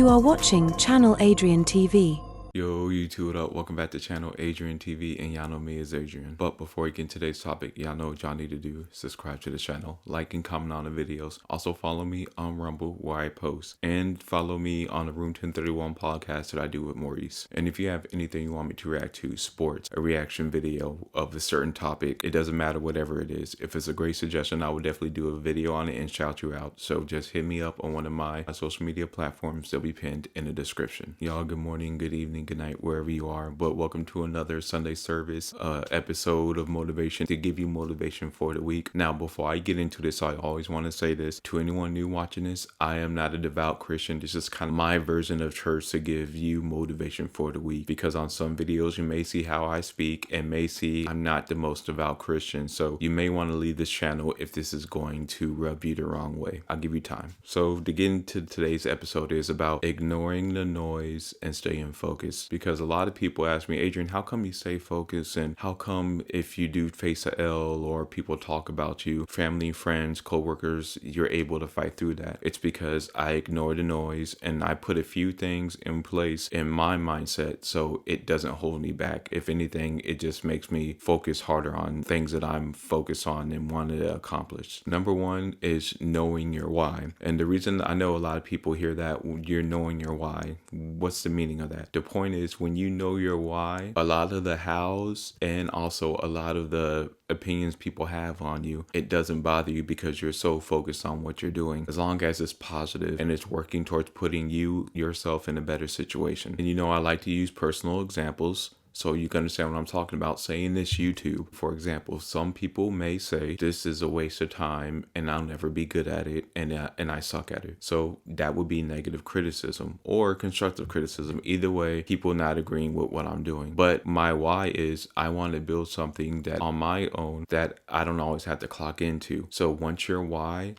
You are watching Channel Adrian TV. Yo, YouTube, what up? Welcome back to Channel Adrian TV, and y'all know me as Adrian. But before we get into today's topic, y'all know what y'all need to do. Subscribe to the channel, like and comment on the videos. Also follow me on Rumble where I post, and follow me on the Room 1031 podcast that I do with Maurice. And if you have anything you want me to react to, sports, a reaction video of a certain topic, it doesn't matter whatever it is. If it's a great suggestion, I will definitely do a video on it and shout you out. So just hit me up on one of my social media platforms. They'll be pinned in the description. Y'all, good morning, good evening, good night, wherever you are, but welcome to another Sunday service episode of motivation to give you motivation for the week. Now, before I get into this, I always want to say this to anyone new watching this: I am not a devout Christian. This is kind of my version of church to give you motivation for the week, because on some videos you may see how I speak and may see I'm not the most devout Christian, so you may want to leave this channel if this is going to rub you the wrong way. I'll give you time. So to get into today's episode is about ignoring the noise and staying focused. Because a lot of people ask me, Adrian, how come you stay focused? And how come if you do face a L or people talk about you, family, friends, co-workers, you're able to fight through that? It's because I ignore the noise and I put a few things in place in my mindset so it doesn't hold me back. If anything, it just makes me focus harder on things that I'm focused on and want to accomplish. Number one is knowing your why. And the reason I know a lot of people hear that you're knowing your why, what's the meaning of that? The point is, when you know your why, a lot of the hows and also a lot of the opinions people have on you, it doesn't bother you because you're so focused on what you're doing, as long as it's positive and it's working towards putting yourself in a better situation. And I like to use personal examples so you can understand what I'm talking about. Saying this YouTube, for example, some people may say this is a waste of time and I'll never be good at it and I suck at it. So that would be negative criticism or constructive criticism. Either way, people not agreeing with what I'm doing. But my why is I want to build something that on my own that I don't always have to clock into. So once your why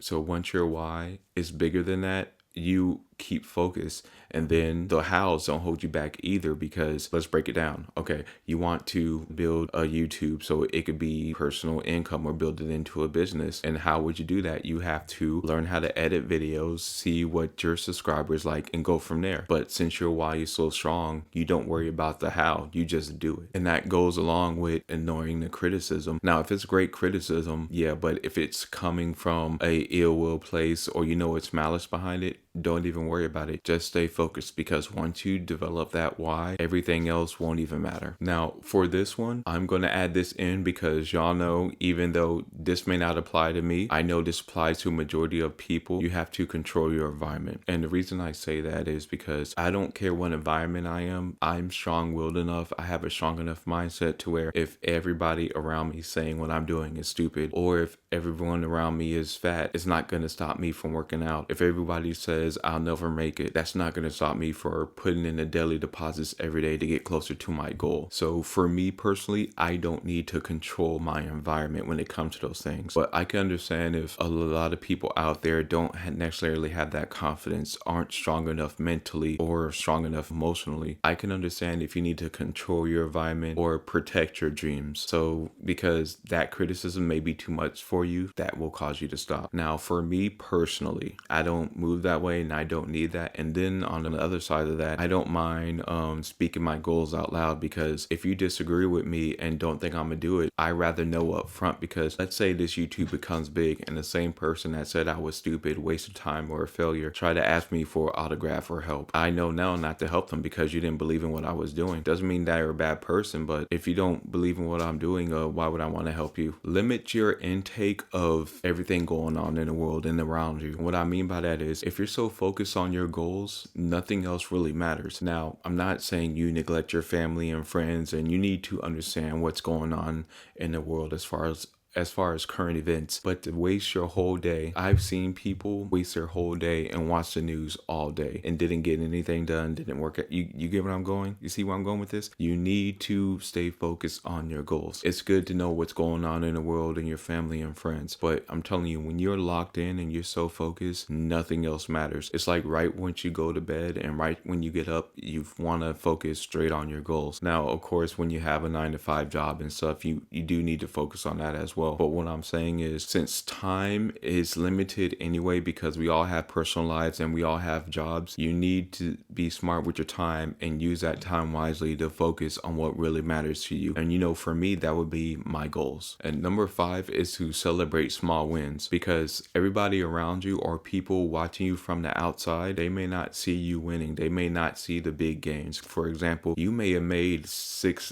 is bigger than that, you keep focused, and then the hows don't hold you back either, because let's break it down. Okay, you want to build a YouTube so it could be personal income or build it into a business. And how would you do that? You have to learn how to edit videos, see what your subscribers like, and go from there. But since your why is so strong, you don't worry about the how, you just do it. And that goes along with ignoring the criticism. Now, if it's great criticism, yeah, but if it's coming from a ill will place or it's malice behind it, don't even worry about it. Just stay focused, because once you develop that why, everything else won't even matter. Now, for this one, I'm going to add this in because y'all know, even though this may not apply to me, I know this applies to a majority of people. You have to control your environment. And the reason I say that is because I don't care what environment I am. I'm strong-willed enough. I have a strong enough mindset to where if everybody around me saying what I'm doing is stupid, or if everyone around me is fat, it's not going to stop me from working out. If everybody says I'll never make it, that's not going to stop me for putting in the daily deposits every day to get closer to my goal. So for me personally, I don't need to control my environment when it comes to those things. But I can understand if a lot of people out there don't necessarily have that confidence, aren't strong enough mentally or strong enough emotionally. I can understand if you need to control your environment or protect your dreams. So because that criticism may be too much for you, that will cause you to stop. Now, for me personally, I don't move that way and I don't need that. And then on the other side of that, I don't mind speaking my goals out loud, because if you disagree with me and don't think I'm gonna do it, I rather know up front. Because let's say this YouTube becomes big and the same person that said I was stupid, waste of time, or a failure try to ask me for autograph or help. I know now not to help them because you didn't believe in what I was doing. Doesn't mean that you're a bad person, but if you don't believe in what I'm doing, why would I want to help you? Limit your intake of everything going on in the world and around you. What I mean by that is, if you're so focused on your goals, nothing else really matters. Now, I'm not saying you neglect your family and friends, and you need to understand what's going on in the world as far as current events, but to waste your whole day. I've seen people waste their whole day and watch the news all day and didn't get anything done, didn't work out. You get where I'm going? You see where I'm going with this? You need to stay focused on your goals. It's good to know what's going on in the world and your family and friends, but I'm telling you, when you're locked in and you're so focused, nothing else matters. It's like right once you go to bed and right when you get up, you want to focus straight on your goals. Now, of course, when you have a 9-to-5 job and stuff, you do need to focus on that as well. well. But what I'm saying is, since time is limited anyway, because we all have personal lives and we all have jobs, you need to be smart with your time and use that time wisely to focus on what really matters to you. And for me, that would be my goals. And number 5 is to celebrate small wins, because everybody around you or people watching you from the outside, they may not see you winning. They may not see the big gains. For example, you may have made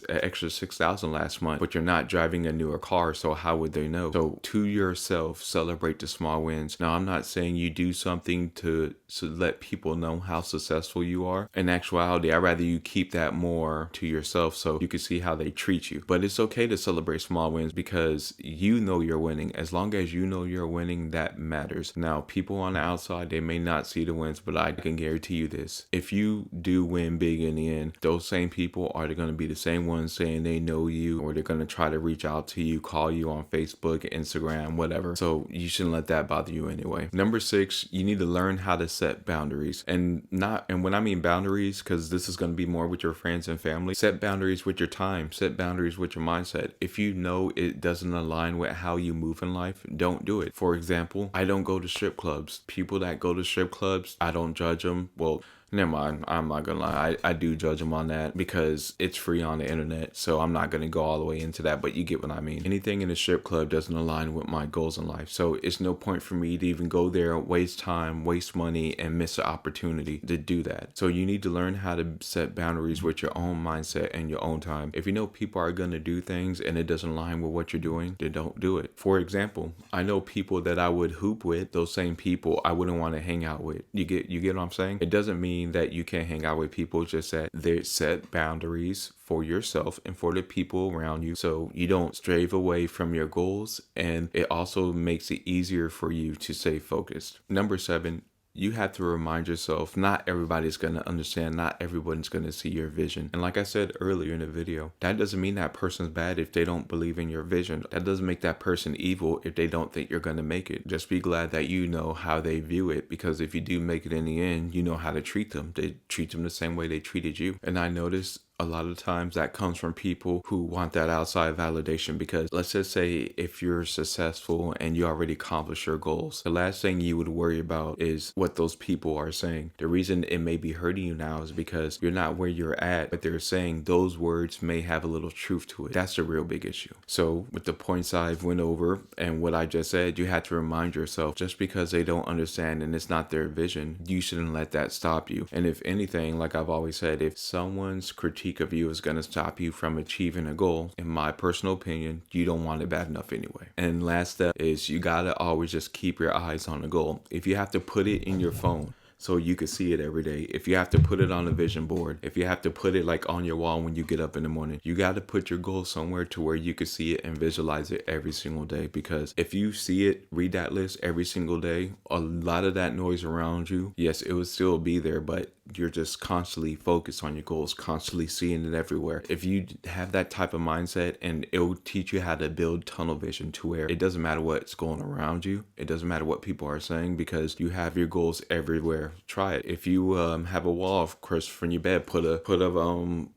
extra $6,000 last month, but you're not driving a newer car, so how would they know? So to yourself, celebrate the small wins. Now, I'm not saying you do something to let people know how successful you are. In actuality, I'd rather you keep that more to yourself so you can see how they treat you. But it's okay to celebrate small wins, because you know you're winning. As long as you know you're winning, that matters. Now, people on the outside, they may not see the wins, but I can guarantee you this: if you do win big in the end, those same people are going to be the same ones saying they know you, or they're going to try to reach out to you, call you on Facebook, Instagram, whatever. So you shouldn't let that bother you anyway. Number 6, you need to learn how to set boundaries. And when I mean boundaries, because this is going to be more with your friends and family, set boundaries with your time, set boundaries with your mindset. If you know it doesn't align with how you move in life, don't do it. For example, I don't go to strip clubs. People that go to strip clubs, I don't judge them. Well, never mind. I'm not gonna lie. I do judge them on that because it's free on the internet. So I'm not gonna go all the way into that, but you get what I mean. Anything in a strip club doesn't align with my goals in life. So it's no point for me to even go there, waste time, waste money, and miss an opportunity to do that. So you need to learn how to set boundaries with your own mindset and your own time. If you know people are gonna do things and it doesn't align with what you're doing, then don't do it. For example, I know people that I would hoop with, those same people I wouldn't want to hang out with. You get what I'm saying? It doesn't mean that you can't hang out with people, just that they set boundaries for yourself and for the people around you so you don't stray away from your goals, and it also makes it easier for you to stay focused. Number 7, you have to remind yourself, not everybody's going to understand, not everyone's going to see your vision. And like I said earlier in the video, that doesn't mean that person's bad if they don't believe in your vision. That doesn't make that person evil if they don't think you're going to make it. Just be glad that you know how they view it, because if you do make it in the end, you know how to treat them. They treat them the same way they treated you. And I noticed a lot of times that comes from people who want that outside validation, because let's just say if you're successful and you already accomplished your goals, the last thing you would worry about is what those people are saying. The reason it may be hurting you now is because you're not where you're at, but they're saying those words may have a little truth to it. That's a real big issue. So with the points I've went over and what I just said, you have to remind yourself, just because they don't understand and it's not their vision, you shouldn't let that stop you. And if anything, like I've always said, if someone's critique of you is going to stop you from achieving a goal, in my personal opinion, you don't want it bad enough anyway. And last step is you got to always just keep your eyes on the goal. If you have to put it in your phone so you can see it every day, if you have to put it on a vision board, if you have to put it like on your wall when you get up in the morning, you got to put your goal somewhere to where you can see it and visualize it every single day. Because if you see it, read that list every single day, a lot of that noise around you, yes, it will still be there, but you're just constantly focused on your goals, constantly seeing it everywhere. If you have that type of mindset, and it will teach you how to build tunnel vision to where it doesn't matter what's going around you. It doesn't matter what people are saying, because you have your goals everywhere. Try it. If you have a wall, of course, from your bed, put a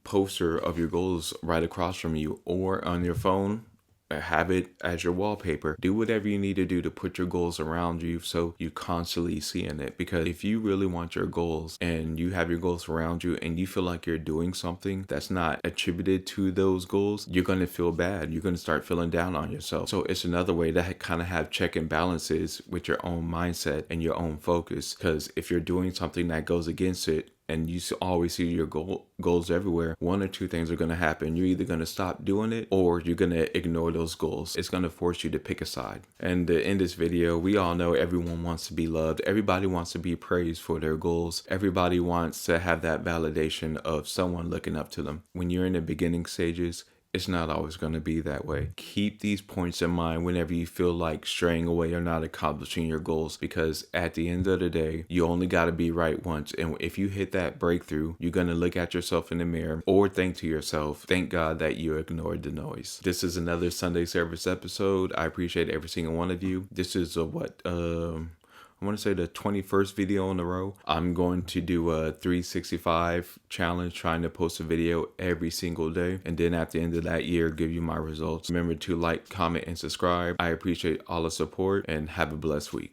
poster of your goals right across from you, or on your phone, have it as your wallpaper. Do whatever you need to do to put your goals around you so you constantly seeing it. Because if you really want your goals and you have your goals around you and you feel like you're doing something that's not attributed to those goals, you're going to feel bad. You're going to start feeling down on yourself. So it's another way to kind of have check and balances with your own mindset and your own focus. Because if you're doing something that goes against it, and you always see your goals everywhere, one or two things are going to happen. You're either going to stop doing it, or you're going to ignore those goals. It's going to force you to pick a side. And in this video, we all know everyone wants to be loved. Everybody wants to be praised for their goals. Everybody wants to have that validation of someone looking up to them. When you're in the beginning stages, it's not always going to be that way. Keep these points in mind whenever you feel like straying away or not accomplishing your goals, because at the end of the day, you only got to be right once. And if you hit that breakthrough, you're going to look at yourself in the mirror or think to yourself, thank God that you ignored the noise. This is another Sunday service episode. I appreciate every single one of you. This is I want to say the 21st video in a row. I'm going to do a 365 challenge, trying to post a video every single day. And then at the end of that year, give you my results. Remember to like, comment, and subscribe. I appreciate all the support and have a blessed week.